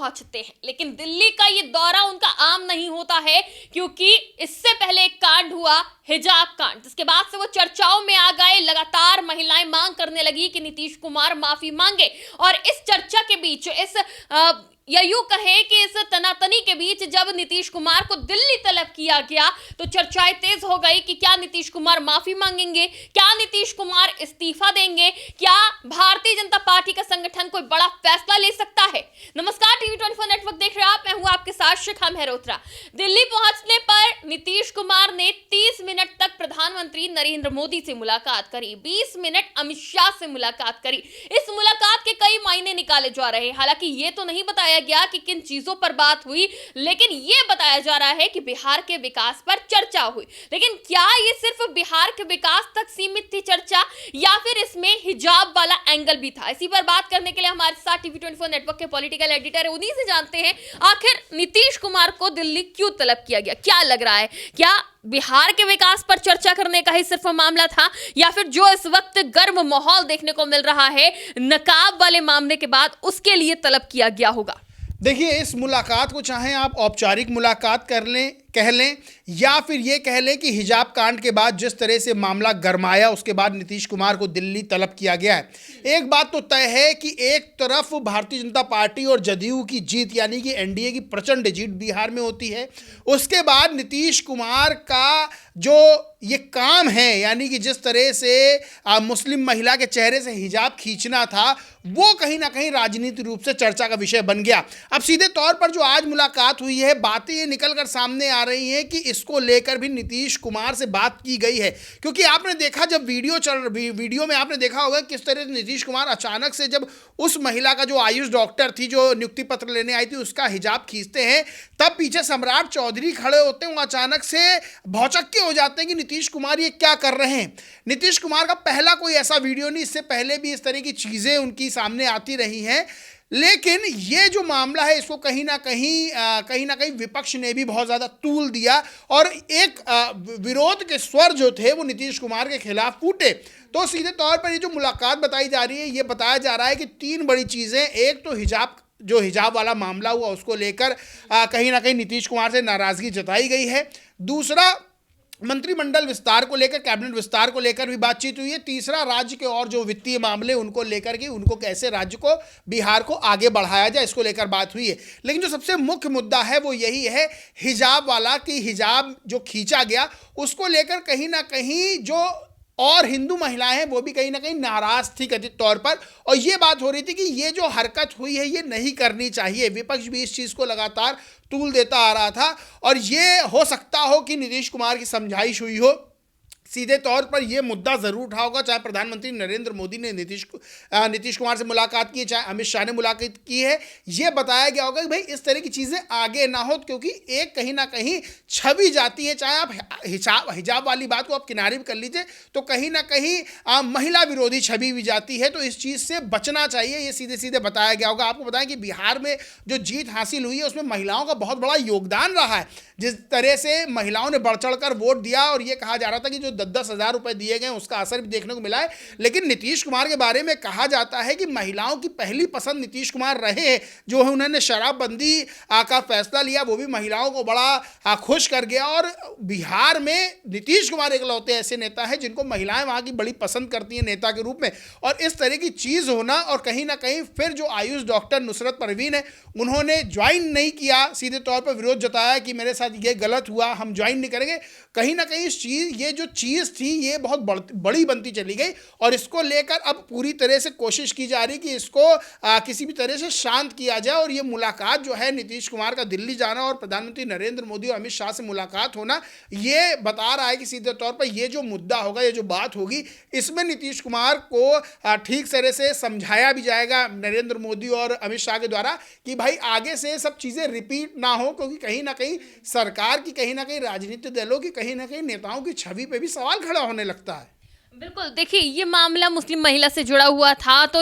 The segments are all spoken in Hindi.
पहुंचते हैं, लेकिन दिल्ली का ये दौरा उनका आम नहीं होता है, क्योंकि इससे पहले एक कांड हुआ, हिजाब कांड, जिसके बाद से वो चर्चाओं में आ गए। लगातार महिलाएं मांग करने लगी कि नीतीश कुमार माफी मांगे, और इस चर्चा के बीच, या यूं कहें कि इस तनातनी के बीच जब नीतीश कुमार को दिल्ली तलब किया गया तो चर्चाएं तेज हो गई कि क्या नीतीश कुमार माफी मांगेंगे, क्या नीतीश कुमार इस्तीफा देंगे, क्या भारतीय जनता पार्टी का संगठन कोई बड़ा फैसला ले सकता है। नमस्कार, टीवी 24 नेटवर्क देख रहे हैं आप, मैं हूं आपके साथ शिखा मेहरोत्रा। दिल्ली पहुंचने पर नीतीश कुमार ने 30 मिनट तक प्रधानमंत्री नरेंद्र मोदी से मुलाकात करी, 20 मिनट अमित शाह से मुलाकात करी। इस मुलाकात के कई मायने निकाले जा रहे हैं। हालांकि ये तो नहीं बताया गया कि किन चीजों पर बात हुई, लेकिन यह बताया जा रहा है कि बिहार के विकास पर चर्चा हुई। लेकिन क्या ये सिर्फ बिहार के विकास तक सीमित थी चर्चा, या फिर इसमें हिजाब वाला एंगल भी था? इसी पर बात करने के लिए हमारे साथ टीवी 24 नेटवर्क के पॉलिटिकल एडिटर है, उन्हीं से जानते हैं आखिर नीतीश कुमार को दिल्ली क्यों तलब किया गया। क्या लग रहा है, क्या बिहार के विकास पर चर्चा करने का ही सिर्फ मामला था, या फिर जो इस वक्त गर्म माहौल देखने को मिल रहा है नकाब वाले मामले के बाद, उसके लिए तलब किया गया होगा? देखिए, इस मुलाकात को चाहे आप औपचारिक मुलाकात कह लें या फिर ये कह लें कि हिजाब कांड के बाद जिस तरह से मामला गरमाया, उसके बाद नीतीश कुमार को दिल्ली तलब किया गया है। एक बात तो तय है कि एक तरफ भारतीय जनता पार्टी और जदयू की जीत, यानी कि एनडीए की प्रचंड जीत बिहार में होती है। उसके बाद नीतीश कुमार का जो ये काम है, यानी कि जिस तरह से मुस्लिम महिला के चेहरे से हिजाब खींचना था, वो कहीं ना कहीं राजनीतिक रूप से चर्चा का विषय बन गया। अब सीधे तौर पर जो आज मुलाकात हुई है, बातें ये निकल कर सामने आ रही हैं कि इसको लेकर भी नीतीश कुमार से बात की गई है। क्योंकि आपने देखा, जब वीडियो में आपने देखा होगा किस तरह से नीतीश कुमार अचानक से, जब उस महिला का जो आयुष डॉक्टर थी, जो नियुक्ति पत्र लेने आई थी, उसका हिजाब खींचते हैं, तब पीछे सम्राट चौधरी खड़े होते हैं। वो अचानक से भौचक्के हो जाते हैं कि नीतीश कुमार ये क्या कर रहे हैं। नीतीश कुमार का पहला कोई ऐसा वीडियो नहीं, इससे पहले भी इस तरह की चीजें उनकी सामने आती रही हैं। लेकिन ये जो मामला है, इसको कहीं ना कहीं विपक्ष ने भी बहुत ज़्यादा तूल दिया, और एक विरोध के स्वर जो थे वो नीतीश कुमार के खिलाफ फूटे। तो सीधे तौर पर ये जो मुलाकात बताई जा रही है, ये बताया जा रहा है कि 3 बड़ी चीज़ें। एक तो हिजाब वाला मामला हुआ, उसको लेकर कहीं ना कहीं नीतीश कुमार से नाराज़गी जताई गई है। दूसरा, मंत्रिमंडल विस्तार को लेकर, कैबिनेट विस्तार को लेकर भी बातचीत हुई है। तीसरा, राज्य के और जो वित्तीय मामले उनको लेकर के, उनको कैसे राज्य को, बिहार को आगे बढ़ाया जाए, इसको लेकर बात हुई है। लेकिन जो सबसे मुख्य मुद्दा है वो यही है हिजाब वाला, कि हिजाब जो खींचा गया उसको लेकर कहीं ना कहीं जो और हिंदू महिलाएं हैं वो भी कहीं ना कहीं नाराज थी कथित तौर पर, और ये बात हो रही थी कि ये जो हरकत हुई है ये नहीं करनी चाहिए। विपक्ष भी इस चीज़ को लगातार तूल देता आ रहा था, और ये हो सकता हो कि नीतीश कुमार की समझाइश हुई हो। सीधे तौर पर यह मुद्दा जरूर उठा होगा, चाहे प्रधानमंत्री नरेंद्र मोदी ने नीतीश कुमार से मुलाकात की है, चाहे अमित शाह ने मुलाकात की है। यह बताया गया होगा कि भाई इस तरह की चीज़ें आगे ना हो, क्योंकि एक कहीं ना कहीं छवि जाती है। चाहे आप हिजाब वाली बात को आप किनारे भी कर लीजिए, तो कहीं ना कहीं महिला विरोधी छवि भी जाती है। तो इस चीज़ से बचना चाहिए, ये सीधे सीधे बताया गया होगा। आपको बताएं कि बिहार में जो जीत हासिल हुई है उसमें महिलाओं का बहुत बड़ा योगदान रहा है। जिस तरह से महिलाओं ने बढ़ चढ़ कर वोट दिया, और ये कहा जा रहा था कि जो 10-10 हज़ार रुपए दिए गए उसका असर भी देखने को मिला है। लेकिन नीतीश कुमार के बारे में कहा जाता है कि महिलाओं की पहली पसंद नीतीश कुमार रहे हैं। जो है उन्होंने शराबबंदी का फैसला लिया, वो भी महिलाओं को बड़ा खुश कर गया। और बिहार में नीतीश कुमार इकलौते ऐसे नेता हैं जिनको महिलाएं वहाँ की बड़ी पसंद करती हैं नेता के रूप में। और इस तरह की चीज़ होना, और कहीं ना कहीं फिर जो आयुष डॉक्टर नुसरत परवीन है, उन्होंने ज्वाइन नहीं किया, सीधे तौर पर विरोध जताया कि मेरे साथ ये गलत हुआ, हम ज्वाइन नहीं करेंगे। कहीं ना कहीं ये जो चीज़ थी ये बहुत बड़ी बनती चली गई, और इसको लेकर अब पूरी तरह से कोशिश की जा रही कि इसको किसी भी तरह से शांत किया जाए। और ये मुलाकात जो है, नीतीश कुमार का दिल्ली जाना और प्रधानमंत्री नरेंद्र मोदी और अमित शाह से मुलाकात होना, ये बता रहा है कि सीधे तौर पर ये जो मुद्दा होगा, ये जो बात होगी, इसमें नीतीश कुमार को ठीक तरह से समझाया भी जाएगा नरेंद्र मोदी और अमित शाह के द्वारा कि भाई आगे से सब चीज़ें रिपीट ना हो, क्योंकि कहीं ना कहीं सरकार की, कहीं ना कहीं राजनीतिक दलों की, कहीं ना कहीं नेताओं की छवि पे भी सवाल खड़ा होने लगता है। बिल्कुल, देखिए ये मामला मुस्लिम महिला से जुड़ा हुआ था, तो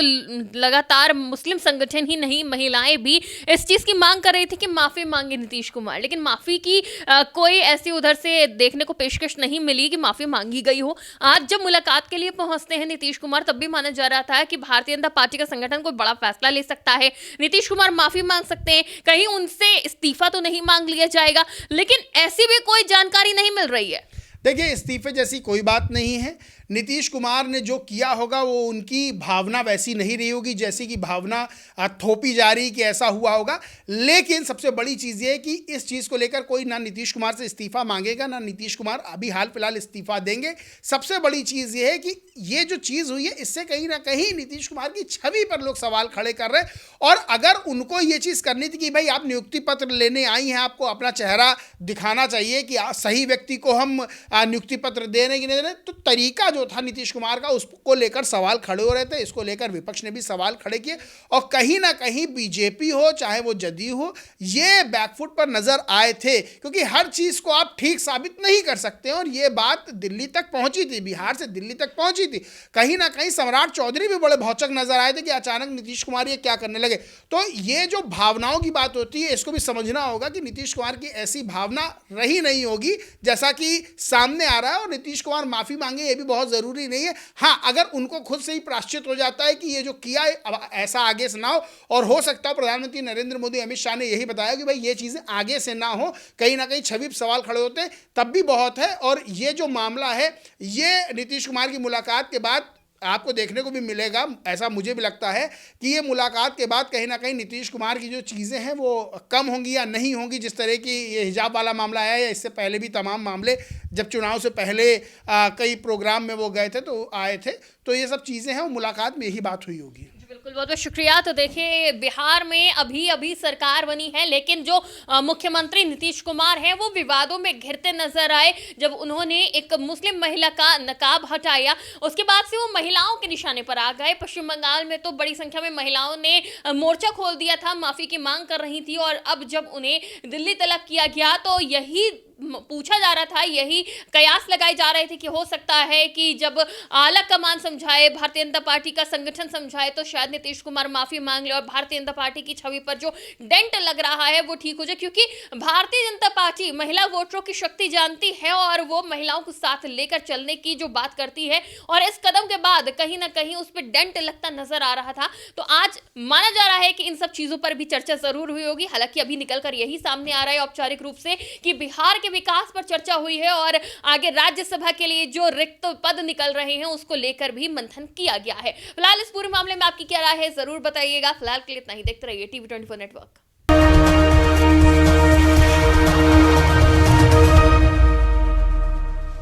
लगातार मुस्लिम संगठन ही नहीं, महिलाएं भी इस चीज़ की मांग कर रही थी कि माफ़ी मांगे नीतीश कुमार, लेकिन माफ़ी की कोई ऐसी उधर से देखने को पेशकश नहीं मिली कि माफ़ी मांगी गई हो। आज जब मुलाकात के लिए पहुंचते हैं नीतीश कुमार, तब भी माना जा रहा था कि भारतीय जनता पार्टी का संगठन कोई बड़ा फैसला ले सकता है, नीतीश कुमार माफ़ी मांग सकते हैं, कहीं उनसे इस्तीफा तो नहीं मांग लिया जाएगा, लेकिन ऐसी भी कोई जानकारी नहीं मिल रही है। देखिए, इस्तीफे जैसी कोई बात नहीं है। नीतीश कुमार ने जो किया होगा वो उनकी भावना वैसी नहीं रही होगी जैसी कि भावना थोपी जा रही कि ऐसा हुआ होगा। लेकिन सबसे बड़ी चीज़ ये है कि इस चीज़ को लेकर कोई ना नीतीश कुमार से इस्तीफा मांगेगा, ना नीतीश कुमार अभी हाल फिलहाल इस्तीफा देंगे। सबसे बड़ी चीज़ ये है कि ये जो चीज़ हुई है इससे कहीं ना कहीं नीतीश कुमार की छवि पर लोग सवाल खड़े कर रहे हैं। और अगर उनको ये चीज़ करनी थी कि भाई आप नियुक्ति पत्र लेने आई हैं, आपको अपना चेहरा दिखाना चाहिए कि सही व्यक्ति को हम नियुक्ति पत्र दे रहे हैं कि नहीं दे रहे, तो तरीका जो था नीतीश कुमार का उसको लेकर सवाल खड़े हो रहे थे। इसको लेकर विपक्ष ने भी सवाल खड़े किए और कहीं ना कहीं बीजेपी हो चाहे वो जदयू हो, ये बैकफुट पर नजर आए थे, क्योंकि हर चीज़ को आप ठीक साबित नहीं कर सकते। और ये बात दिल्ली तक पहुंची थी, बिहार से दिल्ली तक पहुंची थी। कहीं ना कहीं सम्राट चौधरी भी बड़े भौचक नजर आए थे कि अचानक नीतीश कुमार ये क्या करने लगे। तो ये जो भावनाओं की बात होती है इसको भी समझना होगा कि नीतीश कुमार की ऐसी भावना रही नहीं होगी जैसा कि सामने आ रहा है। और नीतीश कुमार माफी मांगे ये भी बहुत जरूरी नहीं है। हाँ, अगर उनको खुद से ही प्रायश्चित हो जाता है कि ये जो किया है अब ऐसा आगे से ना हो, और हो सकता है प्रधानमंत्री नरेंद्र मोदी अमित शाह ने यही बताया कि भाई ये चीजें आगे से ना हो, कहीं ना कहीं छवि सवाल खड़े होते हैं, तब भी बहुत है। और ये जो मामला है ये नीतीश कुमार की मुलाकात के बाद आपको देखने को भी मिलेगा। ऐसा मुझे भी लगता है कि ये मुलाकात के बाद कहीं ना कहीं नीतीश कुमार की जो चीज़ें हैं वो कम होंगी या नहीं होंगी। जिस तरह की ये हिजाब वाला मामला है या इससे पहले भी तमाम मामले जब चुनाव से पहले कई प्रोग्राम में वो गए थे तो आए थे, तो ये सब चीज़ें हैं, वो मुलाकात में यही बात हुई होगी। बिल्कुल, बहुत बहुत शुक्रिया। तो देखिए बिहार में अभी अभी सरकार बनी है, लेकिन जो मुख्यमंत्री नीतीश कुमार हैं वो विवादों में घिरते नजर आए। जब उन्होंने एक मुस्लिम महिला का नकाब हटाया उसके बाद से वो महिलाओं के निशाने पर आ गए। पश्चिम बंगाल में तो बड़ी संख्या में महिलाओं ने मोर्चा खोल दिया था, माफी की मांग कर रही थी। और अब जब उन्हें दिल्ली तलब किया गया तो यही पूछा जा रहा था, यही कयास लगाए जा रहे थे कि हो सकता है कि जब आला कमान समझाए, भारतीय जनता पार्टी का संगठन समझाए, तो शायद नीतीश कुमार माफी मांग ले और भारतीय जनता पार्टी की छवि पर जो डेंट लग रहा है वो ठीक हो जाए। क्योंकि भारतीय जनता पार्टी महिला वोटरों की शक्ति जानती है और वो महिलाओं को साथ लेकर चलने की जो बात करती है, और इस कदम के बाद कहीं ना कहीं उस पर डेंट लगता नजर आ रहा था। तो आज माना जा रहा है कि इन सब चीजों पर भी चर्चा जरूर हुई होगी। हालांकि अभी निकलकर यही सामने आ रहा है औपचारिक रूप से कि बिहार के विकास पर चर्चा हुई है और आगे राज्यसभा के लिए जो रिक्त पद निकल रहे हैं उसको लेकर भी मंथन किया गया है। फिलहाल इस पूरे मामले में आपकी क्या राय है जरूर बताइएगा। फिलहाल के लिए इतना ही, देखते रहिए TV24 नेटवर्क।